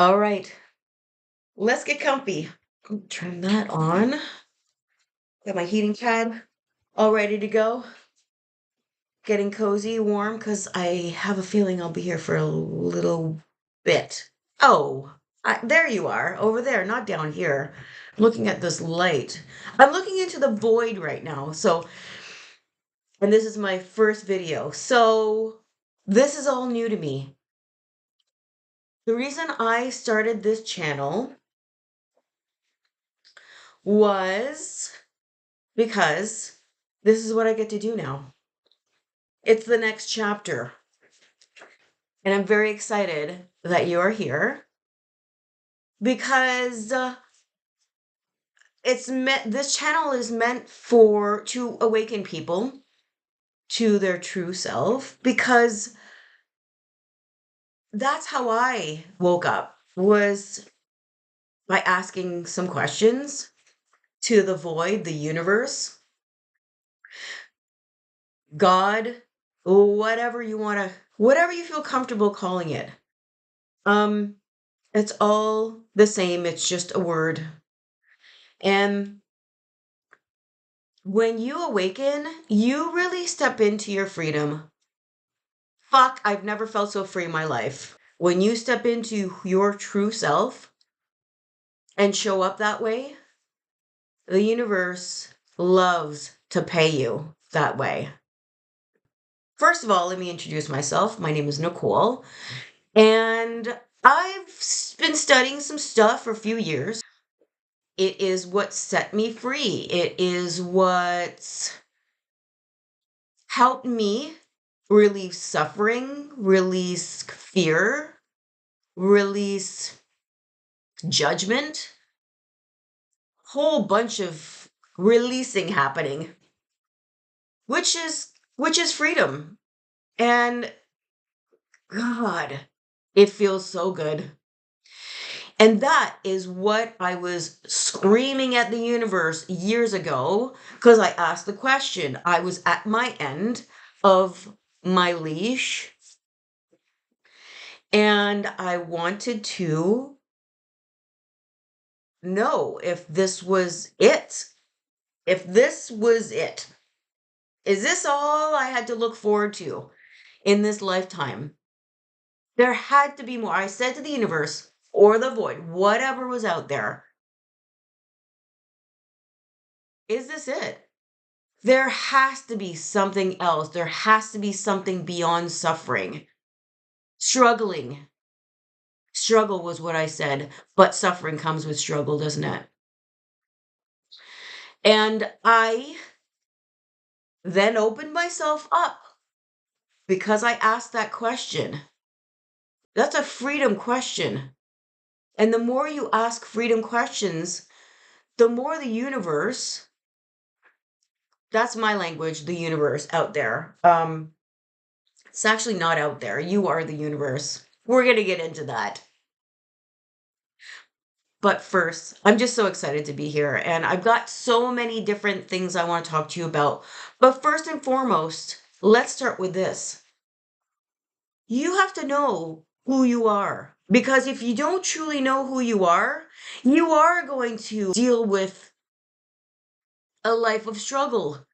All right, let's get comfy. Turn that on. Got my heating pad all ready to go. Getting cozy, warm, because I have a feeling I'll be here for a little bit. Oh, there you are, over there, not down here. I'm looking at this light. I'm looking into the void right now. And this is my first video. So, this is all new to me. The reason I started this channel was because this is what I get to do now. It's the next chapter. And I'm very excited that you are here because this channel is meant to awaken people to their true self, because that's how I woke up, was by asking some questions to the void, the universe, God, whatever you feel comfortable calling it. Um, it's all the same. It's just a word. And when you awaken, you really step into your freedom. Fuck, I've never felt so free in my life. When you step into your true self and show up that way, the universe loves to pay you that way. First of all, let me introduce myself. My name is Nicole, and I've been studying some stuff for a few years. It is what set me free. It is what helped me relieve suffering, release fear, release judgment, whole bunch of releasing happening, which is freedom. And God, it feels so good. And that is what I was screaming at the universe years ago, because I asked the question. I was at my end of my leash, and I wanted to know if this was it. If this was it. Is this all I had to look forward to in this lifetime? There had to be more. I said to the universe or the void, whatever was out there, is this it? There has to be something else. There has to be something beyond suffering. Struggling. Struggle was what I said, but suffering comes with struggle, doesn't it? And I then opened myself up because I asked that question. That's a freedom question. And the more you ask freedom questions, the more the universe, that's my language, the universe out there. It's actually not out there. You are the universe. We're going to get into that. But first, I'm just so excited to be here. And I've got so many different things I want to talk to you about. But first and foremost, let's start with this. You have to know who you are. Because if you don't truly know who you are going to deal with a life of struggle,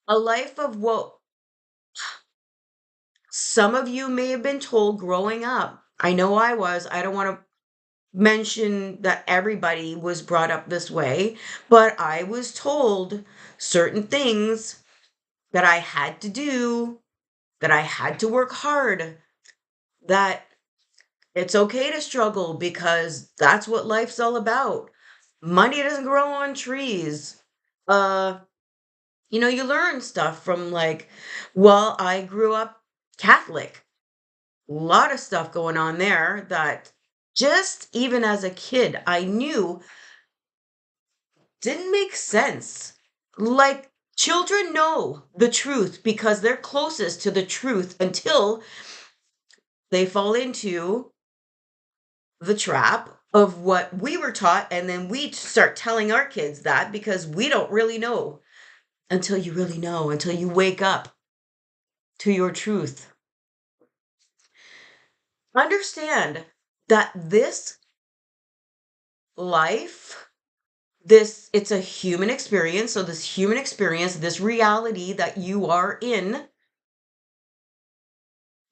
a life of what some of you may have been told growing up. I know I was. I don't want to mention that everybody was brought up this way, but I was told certain things that I had to do, that I had to work hard, that it's okay to struggle because that's what life's all about. Money doesn't grow on trees. Uh, you learn stuff from, like, well, I grew up Catholic. A lot of stuff going on there that just even as a kid, I knew didn't make sense. Like, children know the truth because they're closest to the truth until they fall into the trap of what we were taught, and then we start telling our kids that because we don't really know until you really know, until you wake up to your truth. Understand that this life, this it's a human experience, so this human experience, this reality that you are in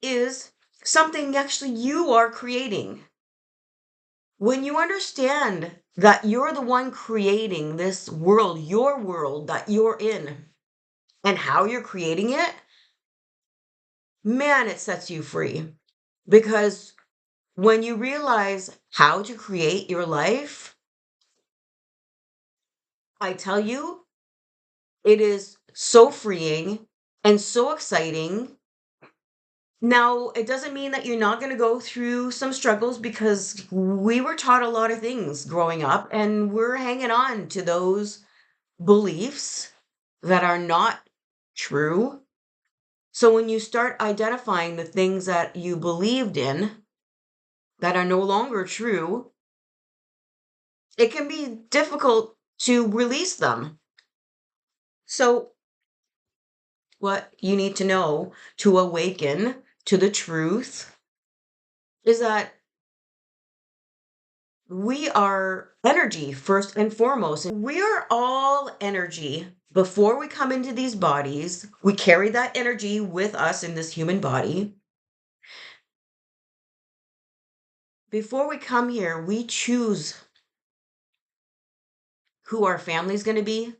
is something actually you are creating. When you understand that you're the one creating this world that you're in, and how you're creating it, man, it sets you free. Because when you realize how to create your life, I tell you, it is so freeing and so exciting. Now, it doesn't mean that you're not going to go through some struggles, because we were taught a lot of things growing up and we're hanging on to those beliefs that are not true. So when you start identifying the things that you believed in that are no longer true, it can be difficult to release them. So, what you need to know to awaken to the truth is that we are energy first and foremost. We are all energy. Before we come into these bodies, we carry that energy with us in this human body. Before we come here, we choose who our family's going to be,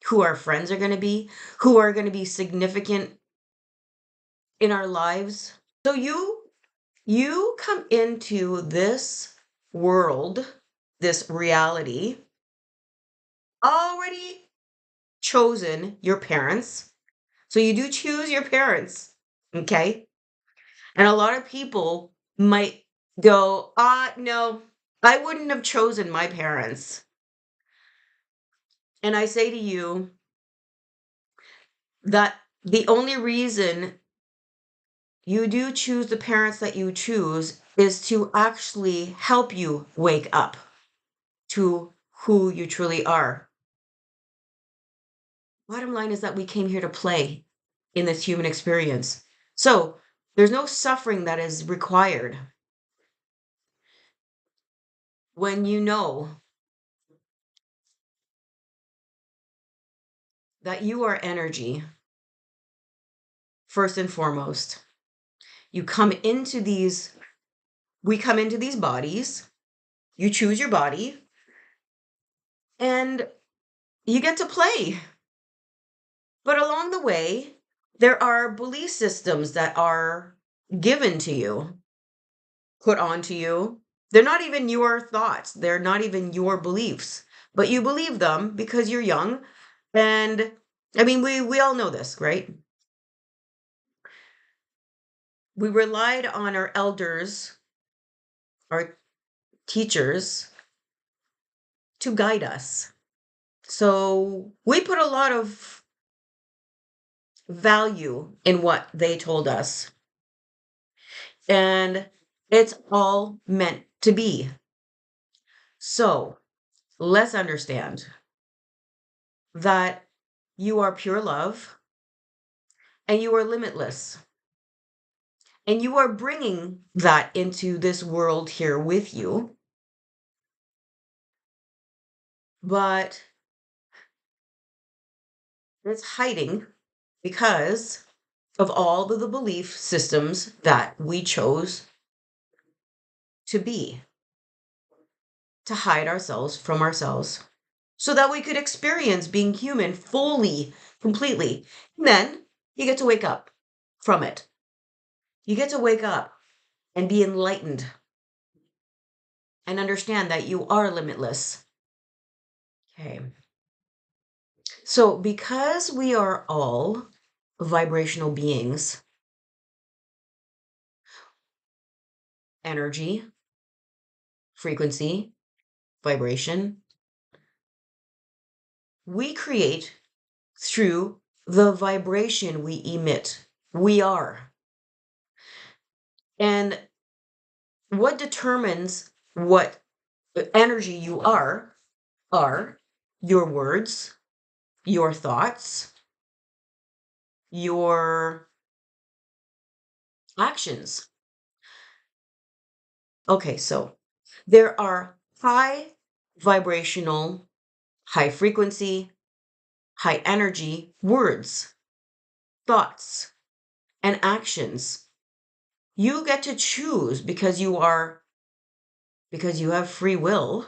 who our friends are going to be, who are going to be significant in our lives. So you come into this world, this reality, already chosen your parents. So you do choose your parents, okay? And a lot of people might go, no, I wouldn't have chosen my parents. And I say to you that the only reason you do choose the parents that you choose is to actually help you wake up to who you truly are. Bottom line is that we came here to play in this human experience. So there's no suffering that is required when you know that you are energy, first and foremost. You come into these, we come into these bodies, you choose your body, and you get to play. But along the way, there are belief systems that are given to you, put onto you. They're not even your thoughts, they're not even your beliefs, but you believe them because you're young. And I mean, we all know this, right? We relied on our elders, our teachers, to guide us. So we put a lot of value in what they told us. And it's all meant to be. So let's understand that you are pure love and you are limitless. And you are bringing that into this world here with you. But it's hiding because of all of the belief systems that we chose to be, to hide ourselves from ourselves, so that we could experience being human fully, completely. And then you get to wake up from it. You get to wake up and be enlightened and understand that you are limitless. Okay. So, because we are all vibrational beings, energy, frequency, vibration, we create through the vibration we emit. We are. And what determines what energy you are your words, your thoughts, your actions. Okay, so there are high vibrational, high frequency, high energy words, thoughts, and actions. You get to choose because you have free will.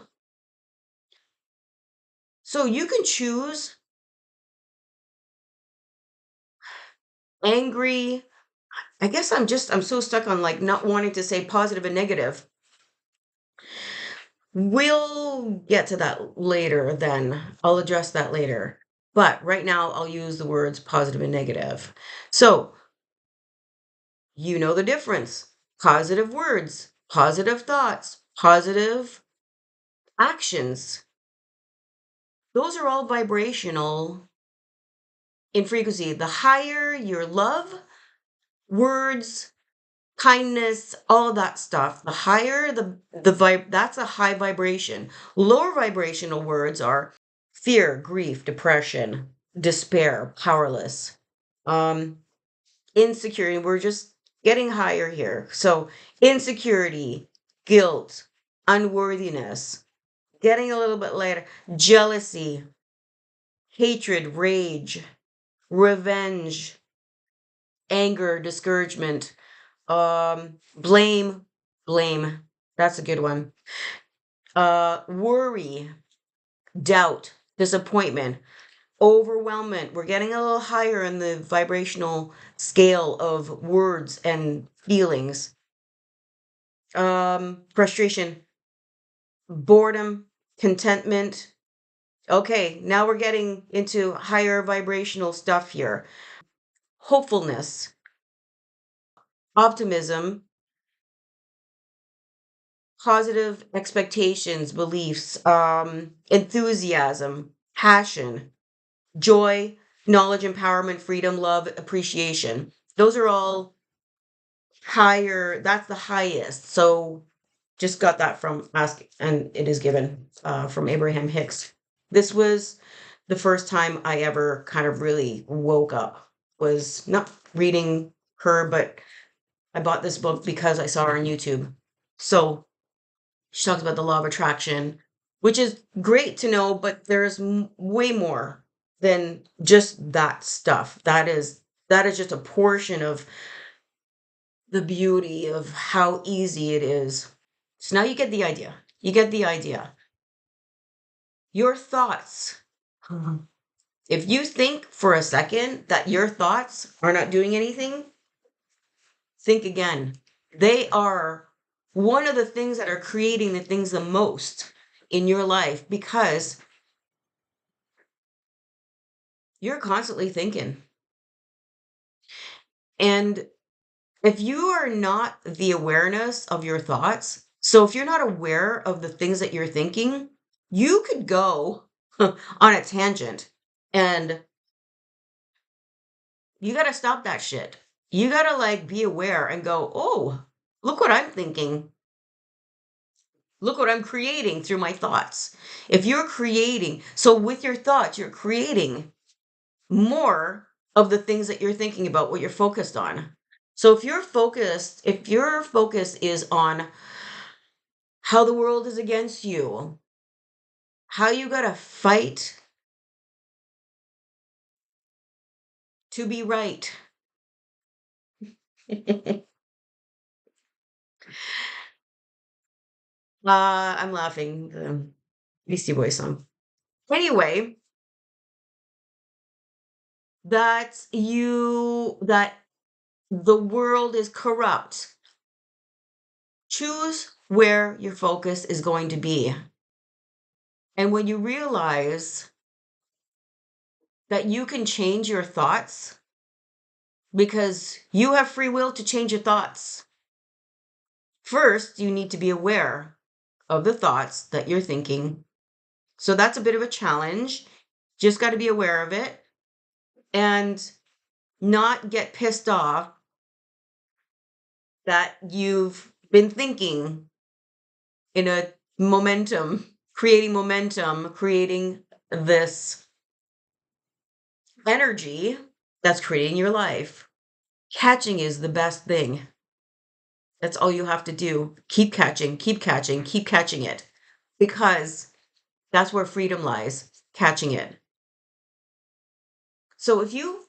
So you can choose angry. I guess I'm so stuck on like not wanting to say positive and negative. We'll get to that later then. I'll address that later. But right now I'll use the words positive and negative. So, you know the difference. Positive words, positive thoughts, positive actions. Those are all vibrational in frequency. The higher your love, words, kindness, all that stuff, the higher the vibe, that's a high vibration. Lower vibrational words are fear, grief, depression, despair, powerless, um, insecurity. We're just getting higher here. So insecurity, guilt, unworthiness, getting a little bit later, jealousy, hatred, rage, revenge, anger, discouragement, blame. That's a good one. Worry, doubt, disappointment, overwhelmment. We're getting a little higher in the vibrational scale of words and feelings. Frustration, boredom, contentment. Okay, now we're getting into higher vibrational stuff here. Hopefulness, optimism, positive expectations, beliefs, enthusiasm, passion, joy, knowledge, empowerment, freedom, love, appreciation. Those are all higher. That's the highest. So just got that from Ask and It Is Given from Abraham Hicks. This was the first time I ever kind of really woke up. Was not reading her, but I bought this book because I saw her on YouTube. So she talks about the law of attraction, which is great to know, but there's way more than just that stuff. That is just a portion of the beauty of how easy it is. So now you get the idea. You get the idea. Your thoughts. Mhm. If you think for a second that your thoughts are not doing anything, think again. They are one of the things that are creating the things the most in your life because you're constantly thinking. And if you are not the awareness of your thoughts, so if you're not aware of the things that you're thinking, you could go on a tangent and you got to stop that shit. You got to like be aware and go, oh, look what I'm thinking. Look what I'm creating through my thoughts. If you're creating, so with your thoughts, you're creating more of the things that you're thinking about, what you're focused on. So if your focus is on how the world is against you, how you got to fight to be right. I'm laughing. The Beastie Boys song. Anyway, that the world is corrupt. Choose where your focus is going to be. And when you realize that you can change your thoughts because you have free will to change your thoughts. First, you need to be aware of the thoughts that you're thinking. So that's a bit of a challenge. Just got to be aware of it and not get pissed off that you've been thinking in a momentum, creating this energy that's creating your life. Catching is the best thing. That's all you have to do. Keep catching, keep catching, keep catching it. Because that's where freedom lies, catching it. So if you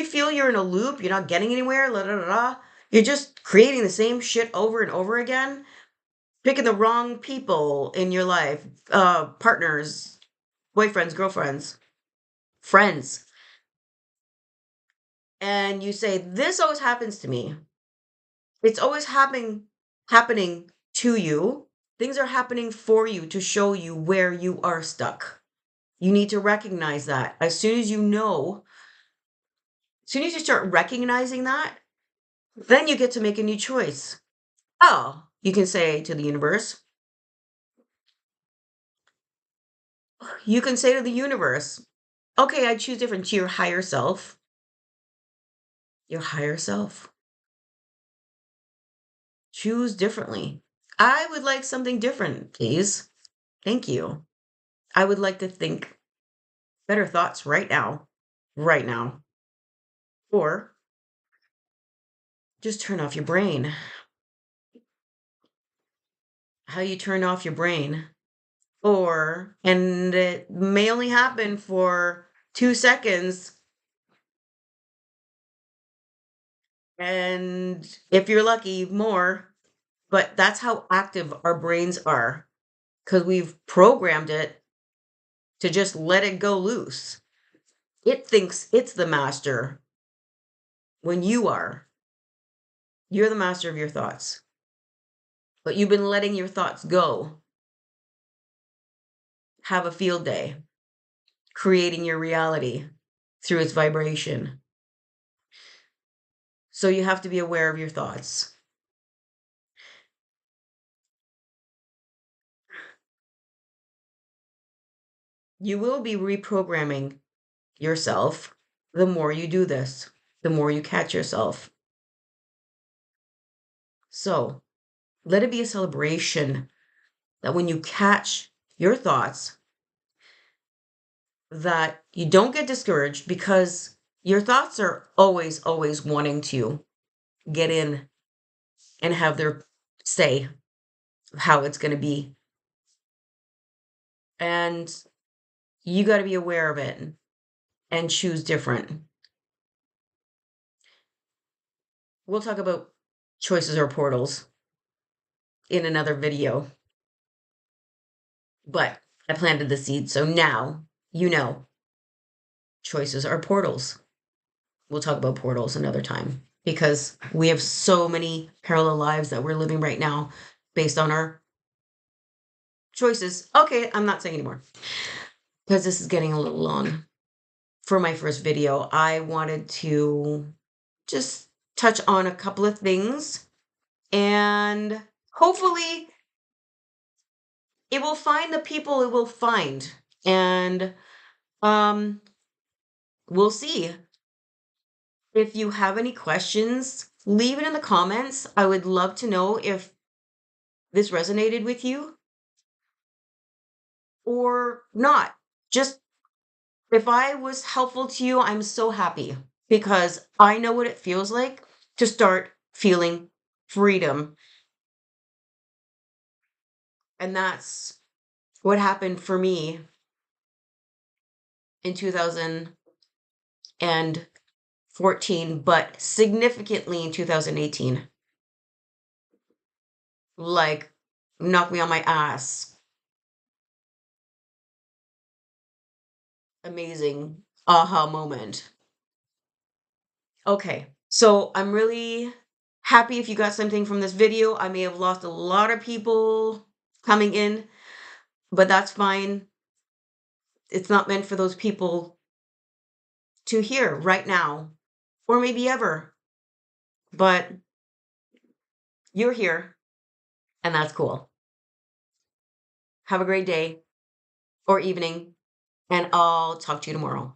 feel you're in a loop, you're not getting anywhere, la da da da, you're just creating the same shit over and over again, picking the wrong people in your life, partners, boyfriends, girlfriends, friends, and you say, "This always happens to me." It's always happening to you. Things are happening for you to show you where you are stuck. You need to recognize that. As soon as you start recognizing that, then you get to make a new choice. Oh, you can say to the universe, you can say to the universe, okay, I choose different to your higher self. Your higher self. Choose differently. I would like something different, please. Thank you. I would like to think better thoughts right now. Right now. Or just turn off your brain. How you turn off your brain. And it may only happen for 2 seconds. And if you're lucky, more. But that's how active our brains are because we've programmed it to just let it go loose. It thinks it's the master when you are. You're the master of your thoughts. But you've been letting your thoughts go. Have a field day, creating your reality through its vibration. So you have to be aware of your thoughts. You will be reprogramming yourself the more you do this, the more you catch yourself. So let it be a celebration that when you catch your thoughts, that you don't get discouraged because your thoughts are always, always wanting to get in and have their say of how it's going to be. And you got to be aware of it and choose different. We'll talk about choices or portals in another video, but I planted the seed. So now you know choices are portals. We'll talk about portals another time because we have so many parallel lives that we're living right now based on our choices. Okay, I'm not saying anymore because this is getting a little long. For my first video, I wanted to just touch on a couple of things and hopefully it will find the people it will find. And um we'll see. If you have any questions, leave it in the comments. I would love to know if this resonated with you or not. Just if I was helpful to you, I'm so happy because I know what it feels like to start feeling freedom. And that's what happened for me in 2014, but significantly in 2018. Like, knocked me on my ass. Amazing aha moment. Okay, so I'm really happy if you got something from this video. I may have lost a lot of people coming in, but that's fine. It's not meant for those people to hear right now, or maybe ever. But you're here, and that's cool. Have a great day or evening, and I'll talk to you tomorrow.